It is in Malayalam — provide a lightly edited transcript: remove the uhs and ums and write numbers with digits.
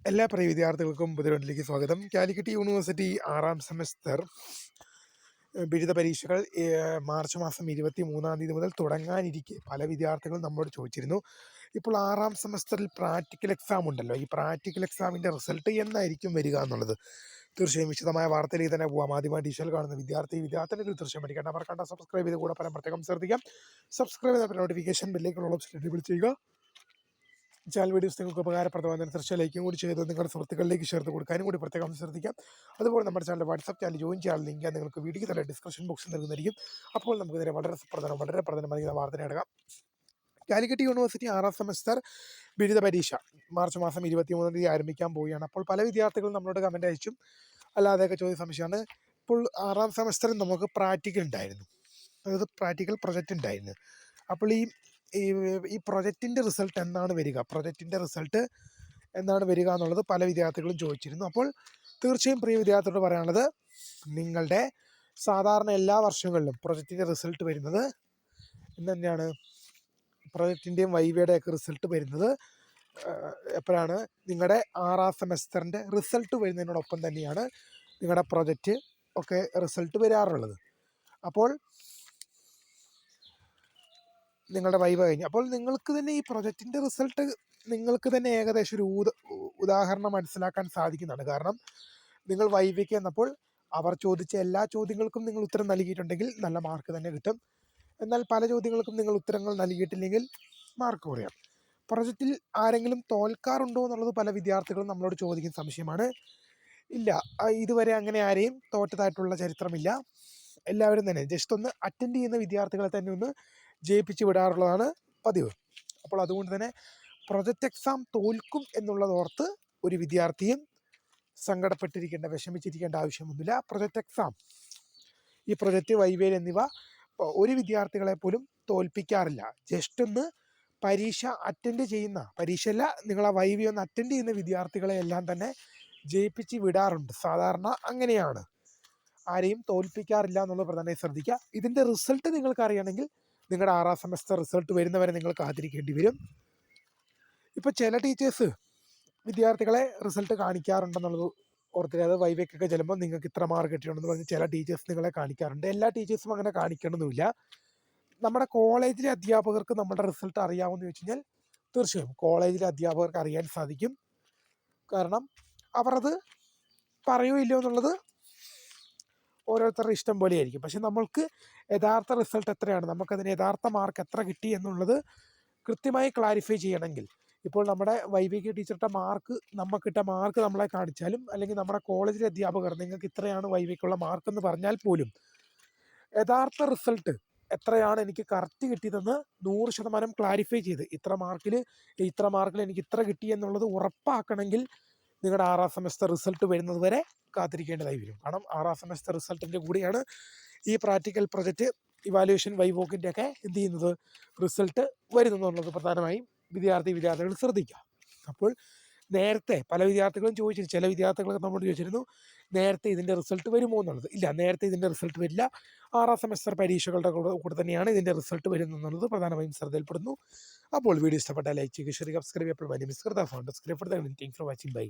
എല്ലാ പ്രിയ വിദ്യാർത്ഥികൾക്കും പുതിയതിലേക്ക് സ്വാഗതം. കാലിക്കറ്റ് യൂണിവേഴ്സിറ്റി 6ാം സെമസ്റ്റർ ബിരുദ പരീക്ഷകൾ മാർച്ച് മാസം 23-ാം തീയതി മുതൽ തുടങ്ങാനിരിക്കെ പല വിദ്യാർത്ഥികളും നമ്മളോട് ചോദിച്ചിരുന്നു, ഇപ്പോൾ 6ാം സെമസ്റ്ററിൽ പ്രാക്ടിക്കൽ എക്സാം ഉണ്ടല്ലോ, ഈ പ്രാക്ടിക്കൽ എക്സാമിൻ്റെ റിസൾട്ട് എന്നായിരിക്കും വരിക എന്നുള്ളത്. തീർച്ചയായും വിശദമായ വാർത്തയിലേക്ക് തന്നെ പോകാം. ആദ്യമായി ഡിജിറ്റൽ കാണുന്ന വിദ്യാർത്ഥികൾ തീർച്ചയായും പഠിക്കണം. അവർ കണ്ട സബ്സ്ക്രൈബ് ചെയ്ത് കൂടെ പറയാൻ പ്രത്യേകം ശ്രദ്ധിക്കാം. സബ്സ്ക്രൈബ് ചെയ്ത നോട്ടിഫിക്കേഷൻ ബെല്ലേക്കുള്ള ഓപ്ഷൻ എനേബിൾ ചെയ്യുക. ചാനൽ വീഡിയോസ് നിങ്ങൾക്ക് ഉപകാരപ്രദമാകുന്ന തീർച്ചയായും ലൈക്കും കൂടി ചെയ്ത് നിങ്ങളുടെ സുഹൃത്തുക്കളിലേക്ക് ചേർത്ത് കൊടുക്കാനും കൂടി പ്രത്യേകം ശ്രദ്ധിക്കാം. അതുപോലെ നമ്മുടെ ചാനൽ വാട്സ്ആപ്പ് ചാനൽ ജോയിൻ ചെയ്യാൻ ലിങ്ക് നിങ്ങൾക്ക് വീഡിയോയ്ക്ക് തന്നെ ഡിസ്ക്രിപ്ഷൻ ബോക്സിൽ നൽകുന്നതായിരിക്കും. അപ്പോൾ നമുക്ക് ഇതിനെ വളരെ പ്രധാനമായിരിക്കുന്ന വാർത്ത എടുക്കാം. കാലിക്കറ്റ് യൂണിവേഴ്സിറ്റി 6ാം സെമസ്റ്റർ ബിരുദ പരീക്ഷ മാർച്ച് മാസം 23-ാം തീയതി ആരംഭിക്കാൻ പോവുകയാണ്. അപ്പോൾ പല വിദ്യാർത്ഥികളും നമ്മളോട് കമൻറ്റ് അയച്ചും അല്ലാതെയൊക്കെ ചോദിച്ച സംശയമാണ്. ഇപ്പോൾ 6ാം സെമസ്റ്ററിൽ നമുക്ക് പ്രാക്ടിക്കൽ ഉണ്ടായിരുന്നു, അതായത് പ്രാക്ടിക്കൽ പ്രൊജക്റ്റ് ഉണ്ടായിരുന്നു. അപ്പോൾ ഈ പ്രൊജക്റ്റിൻ്റെ റിസൾട്ട് എന്നാണ് വരിക എന്നുള്ളത് പല വിദ്യാർത്ഥികളും ചോദിച്ചിരുന്നു. അപ്പോൾ തീർച്ചയായും പ്രിയ വിദ്യാർത്ഥികളോട് പറയാനുള്ളത്, നിങ്ങളുടെ സാധാരണ എല്ലാ വർഷങ്ങളിലും പ്രൊജക്റ്റിൻ്റെ റിസൾട്ട് വരുന്നത് ഇന്ന് തന്നെയാണ്. പ്രൊജക്റ്റിൻ്റെയും വൈവയുടെയൊക്കെ റിസൾട്ട് വരുന്നത് എപ്പോഴാണ്? നിങ്ങളുടെ 6ാം സെമസ്റ്ററിൻ്റെ റിസൾട്ട് വരുന്നതിനോടൊപ്പം തന്നെയാണ് നിങ്ങളുടെ പ്രൊജക്റ്റ് ഒക്കെ റിസൾട്ട് വരാറുള്ളത്. അപ്പോൾ നിങ്ങളുടെ വൈവ കഴിഞ്ഞു. അപ്പോൾ നിങ്ങൾക്ക് തന്നെ ഈ പ്രൊജക്റ്റിൻ്റെ റിസൾട്ട് നിങ്ങൾക്ക് തന്നെ ഏകദേശം ഒരു ഉദാഹരണം മനസ്സിലാക്കാൻ സാധിക്കുന്നതാണ്. കാരണം നിങ്ങൾ വൈവയ്ക്ക് എന്നപ്പോൾ അവർ ചോദിച്ച എല്ലാ ചോദ്യങ്ങൾക്കും നിങ്ങൾ ഉത്തരം നൽകിയിട്ടുണ്ടെങ്കിൽ നല്ല മാർക്ക് തന്നെ കിട്ടും. എന്നാൽ പല ചോദ്യങ്ങൾക്കും നിങ്ങൾ ഉത്തരങ്ങൾ നൽകിയിട്ടില്ലെങ്കിൽ മാർക്ക് കുറയാം. പ്രൊജക്റ്റിൽ ആരെങ്കിലും തോൽക്കാറുണ്ടോ എന്നുള്ളത് പല വിദ്യാർത്ഥികളും നമ്മളോട് ചോദിക്കുന്ന സംശയമാണ്. ഇല്ല, ഇതുവരെ അങ്ങനെ ആരെയും തോറ്റതായിട്ടുള്ള ചരിത്രമില്ല. എല്ലാവരും തന്നെ ജസ്റ്റ് ഒന്ന് അറ്റൻഡ് ചെയ്യുന്ന വിദ്യാർത്ഥികളെ തന്നെ ഒന്ന് ജയിപ്പിച്ച് വിടാറുള്ളതാണ് പതിവ്. അപ്പോൾ അതുകൊണ്ട് തന്നെ പ്രൊജക്റ്റ് എക്സാം തോൽക്കും എന്നുള്ളതോർത്ത് ഒരു വിദ്യാർത്ഥിയും വിഷമിച്ചിരിക്കേണ്ട ആവശ്യമൊന്നുമില്ല. പ്രൊജക്റ്റ് എക്സാം, ഈ പ്രൊജക്റ്റ്, വൈവേൽ എന്നിവ ഒരു വിദ്യാർത്ഥികളെ പോലും തോൽപ്പിക്കാറില്ല. ജസ്റ്റ് ഒന്ന് പരീക്ഷ അറ്റൻഡ് ചെയ്യുന്ന, പരീക്ഷയല്ല, നിങ്ങൾ ആ വൈവി ഒന്ന് അറ്റൻഡ് ചെയ്യുന്ന വിദ്യാർത്ഥികളെ എല്ലാം തന്നെ ജയിപ്പിച്ച് വിടാറുണ്ട്. സാധാരണ അങ്ങനെയാണ്, ആരെയും തോൽപ്പിക്കാറില്ല എന്നുള്ളത് പ്രധാനമായി ശ്രദ്ധിക്കുക. ഇതിൻ്റെ റിസൾട്ട് നിങ്ങൾക്ക് അറിയണമെങ്കിൽ നിങ്ങളുടെ 6ാം സെമസ്റ്റർ റിസൾട്ട് വരുന്നവരെ നിങ്ങൾ കാത്തിരിക്കേണ്ടി വരും. ഇപ്പോൾ ചില ടീച്ചേഴ്സ് വിദ്യാർത്ഥികളെ റിസൾട്ട് കാണിക്കാറുണ്ടെന്നുള്ളത് ഓർത്തില്ല. അത് വൈവയ്ക്കൊക്കെ ചെല്ലുമ്പോൾ നിങ്ങൾക്ക് ഇത്ര മാർക്ക് കിട്ടിയിട്ടുണ്ടെന്ന് പറഞ്ഞ് ചില ടീച്ചേഴ്സ് നിങ്ങളെ കാണിക്കാറുണ്ട്. എല്ലാ ടീച്ചേഴ്സും അങ്ങനെ കാണിക്കണമെന്നില്ല. നമ്മുടെ കോളേജിലെ അധ്യാപകർക്ക് നമ്മുടെ റിസൾട്ട് അറിയാമെന്ന് ചോദിച്ചു കഴിഞ്ഞാൽ തീർച്ചയായും കോളേജിലെ അധ്യാപകർക്ക് അറിയാൻ സാധിക്കും. കാരണം അവരത് പറയുമോ ഇല്ലയോ എന്നുള്ളത് ഓരോരുത്തരുടെ ഇഷ്ടം പോലെയായിരിക്കും. പക്ഷെ നമ്മൾക്ക് യഥാർത്ഥ റിസൾട്ട് എത്രയാണ്, നമുക്കതിന് യഥാർത്ഥ മാർക്ക് എത്ര കിട്ടി എന്നുള്ളത് കൃത്യമായി ക്ലാരിഫൈ ചെയ്യണമെങ്കിൽ, ഇപ്പോൾ നമ്മുടെ വൈവിക ടീച്ചറുടെ മാർക്ക്, നമുക്കിട്ട മാർക്ക് നമ്മളെ കാണിച്ചാലും, അല്ലെങ്കിൽ നമ്മുടെ കോളേജിലെ അധ്യാപകർ നിങ്ങൾക്ക് ഇത്രയാണ് വൈവിക്കുള്ള മാർക്ക് എന്ന് പറഞ്ഞാൽ പോലും, യഥാർത്ഥ റിസൾട്ട് എത്രയാണ് എനിക്ക് കറക്റ്റ് കിട്ടിയതെന്ന് 100% ക്ലാരിഫൈ ചെയ്ത് ഇത്ര മാർക്കിൽ എനിക്ക് ഇത്ര കിട്ടി എന്നുള്ളത് ഉറപ്പാക്കണമെങ്കിൽ നിങ്ങളുടെ 6ാം സെമസ്റ്റർ റിസൾട്ട് വരുന്നത് വരെ കാത്തിരിക്കേണ്ടതായി വരും. കാരണം 6ാം സെമസ്റ്റർ റിസൾട്ടിൻ്റെ കൂടെയാണ് ഈ പ്രാക്ടിക്കൽ പ്രൊജക്റ്റ്, ഇവാലുവേഷൻ, വൈവോക്കിൻ്റെ ഒക്കെ എന്ത് ചെയ്യുന്നത്, റിസൾട്ട് വരുന്നെന്നുള്ളത് പ്രധാനമായും വിദ്യാർത്ഥികൾ ശ്രദ്ധിക്കുക. അപ്പോൾ നേരത്തെ പല വിദ്യാർത്ഥികളും ചോദിച്ചിരുന്നു, ചില വിദ്യാർത്ഥികളൊക്കെ നമ്മോട് ചോദിച്ചിരുന്നു, നേരത്തെ ഇതിൻ്റെ റിസൾട്ട് വരുമോ എന്നുള്ളത്. ഇല്ല, നേരത്തെ ഇതിൻ്റെ റിസൾട്ട് വരില്ല. 6ാം സെമസ്റ്റർ പരീക്ഷകളുടെ കൂടെ തന്നെയാണ് ഇതിൻ്റെ റിസൾട്ട് വരുന്നതെന്നുള്ളത് പ്രധാനമായും ശ്രദ്ധയിൽപ്പെടുന്നു. അപ്പോൾ വീഡിയോ ഇഷ്ടപ്പെട്ടാൽ ലൈക്ക് ചെയ്യുക, ഷെയർ ചെയ്യുക, സബ്സ്ക്രൈബ് ചെയ്യുക. അപ്പോൾ phone subscribe for watching. By.